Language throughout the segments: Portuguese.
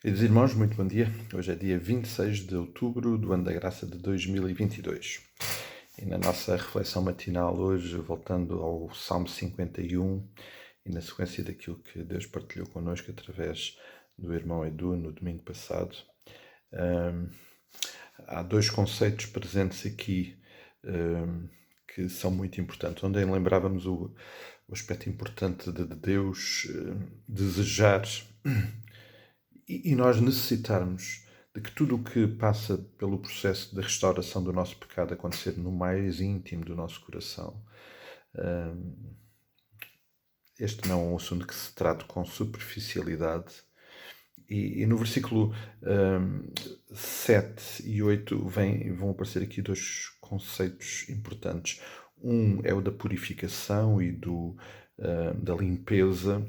Queridos irmãos, muito bom dia. Hoje é dia 26 de outubro do ano da graça de 2022. E na nossa reflexão matinal hoje, voltando ao Salmo 51 e na sequência daquilo que Deus partilhou connosco através do irmão Edu no domingo passado, há dois conceitos presentes aqui que são muito importantes. Ontem lembrávamos o aspecto importante de Deus desejar e nós necessitarmos de que tudo o que passa pelo processo de restauração do nosso pecado acontecer no mais íntimo do nosso coração. Este não é um assunto que se trate com superficialidade. E no versículo 7 e 8 vão aparecer aqui dois conceitos importantes. Um é o da purificação e da limpeza,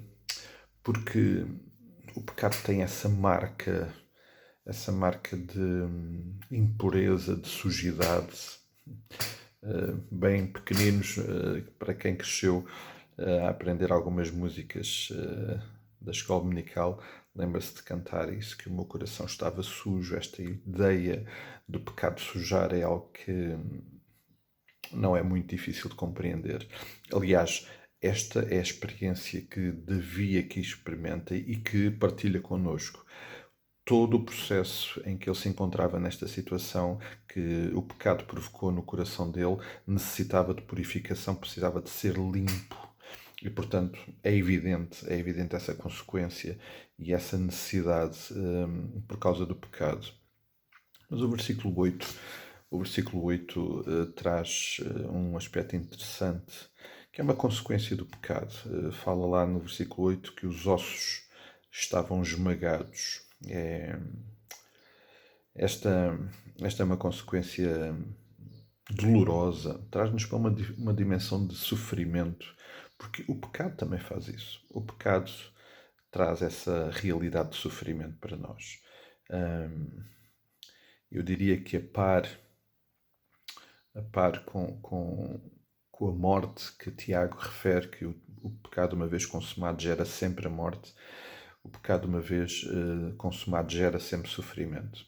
porque o pecado tem essa marca de impureza, de sujidade, bem pequeninos, para quem cresceu a aprender algumas músicas da escola dominical, lembra-se de cantar isso, que o meu coração estava sujo. Esta ideia do pecado sujar é algo que não é muito difícil de compreender. Aliás, esta é a experiência que Davi aqui experimenta e que partilha connosco. Todo o processo em que ele se encontrava nesta situação que o pecado provocou no coração dele necessitava de purificação, precisava de ser limpo. E, portanto, é evidente essa consequência e essa necessidade por causa do pecado. Mas o versículo 8 traz um aspecto interessante, que é uma consequência do pecado. Fala lá no versículo 8 que os ossos estavam esmagados. Esta é uma consequência dolorosa, traz-nos para uma dimensão de sofrimento, porque o pecado também faz isso. O pecado traz essa realidade de sofrimento para nós. Eu diria que a par com a morte que Tiago refere, que o pecado uma vez consumado gera sempre a morte, o pecado uma vez consumado gera sempre sofrimento.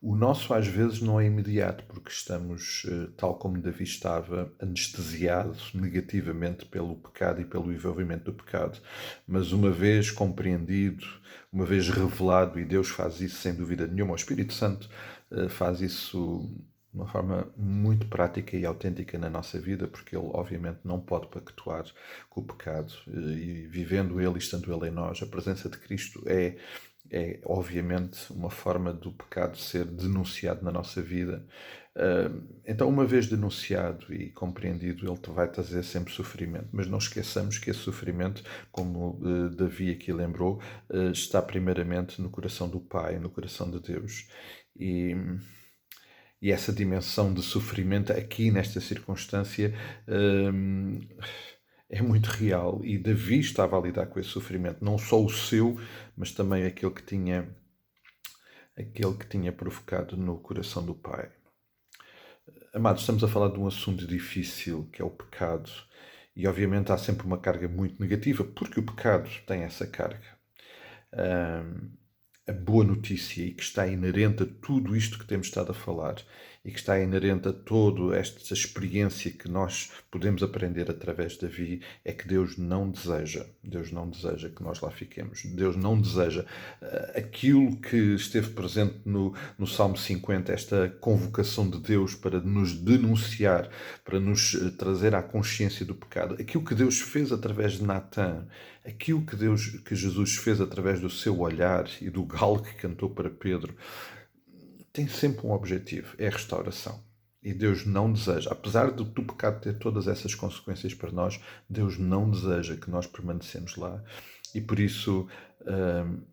O nosso às vezes não é imediato, porque estamos, tal como Davi estava, anestesiados negativamente pelo pecado e pelo envolvimento do pecado. Mas uma vez compreendido, uma vez revelado, e Deus faz isso sem dúvida nenhuma, o Espírito Santo faz isso de uma forma muito prática e autêntica na nossa vida, porque Ele obviamente não pode pactuar com o pecado. E vivendo Ele e estando Ele em nós, a presença de Cristo é obviamente uma forma do pecado ser denunciado na nossa vida. Então, uma vez denunciado e compreendido, ele vai trazer sempre sofrimento, mas não esqueçamos que esse sofrimento, como Davi aqui lembrou, está primeiramente no coração do Pai, no coração de Deus. E essa dimensão de sofrimento aqui nesta circunstância é muito real, e Davi estava a lidar com esse sofrimento, não só o seu, mas também aquele que tinha provocado no coração do pai. Amados, estamos a falar de um assunto difícil, que é o pecado, e obviamente há sempre uma carga muito negativa, porque o pecado tem essa carga. A boa notícia, e que está inerente a tudo isto que temos estado a falar, e que está inerente a toda esta experiência que nós podemos aprender através da vida, é que Deus não deseja que nós lá fiquemos. Deus não deseja aquilo que esteve presente no Salmo 50, esta convocação de Deus para nos denunciar, para nos trazer à consciência do pecado. Aquilo que Deus fez através de Natã, aquilo que Jesus fez através do seu olhar e do galo que cantou para Pedro, tem sempre um objetivo, é a restauração. E Deus não deseja, apesar do pecado ter todas essas consequências para nós, Deus não deseja que nós permanecemos lá. E por isso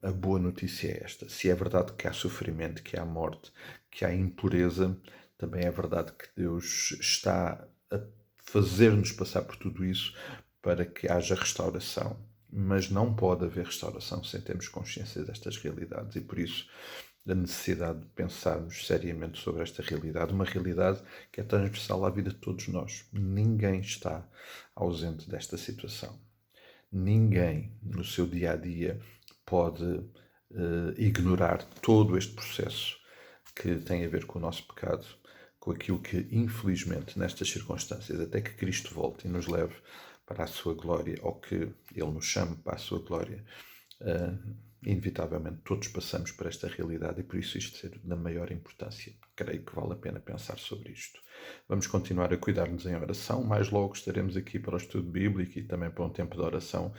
a boa notícia é esta. Se é verdade que há sofrimento, que há morte, que há impureza, também é verdade que Deus está a fazer-nos passar por tudo isso para que haja restauração. Mas não pode haver restauração sem termos consciência destas realidades, e por isso da necessidade de pensarmos seriamente sobre esta realidade, uma realidade que é transversal à vida de todos nós. Ninguém está ausente desta situação. Ninguém no seu dia a dia pode ignorar todo este processo que tem a ver com o nosso pecado, com aquilo que, infelizmente, nestas circunstâncias, até que Cristo volte e nos leve para a sua glória, ou que Ele nos chame para a sua glória, inevitavelmente todos passamos por esta realidade e por isso isto ser da maior importância. Creio que vale a pena pensar sobre isto. Vamos continuar a cuidar-nos em oração. Mais logo estaremos aqui para o estudo bíblico e também para um tempo de oração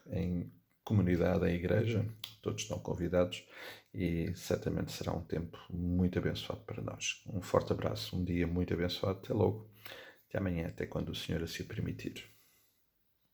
em comunidade, em igreja. Todos estão convidados e certamente será um tempo muito abençoado para nós. Um forte abraço, um dia muito abençoado. Até logo. Até amanhã, até quando o Senhor assim permitir.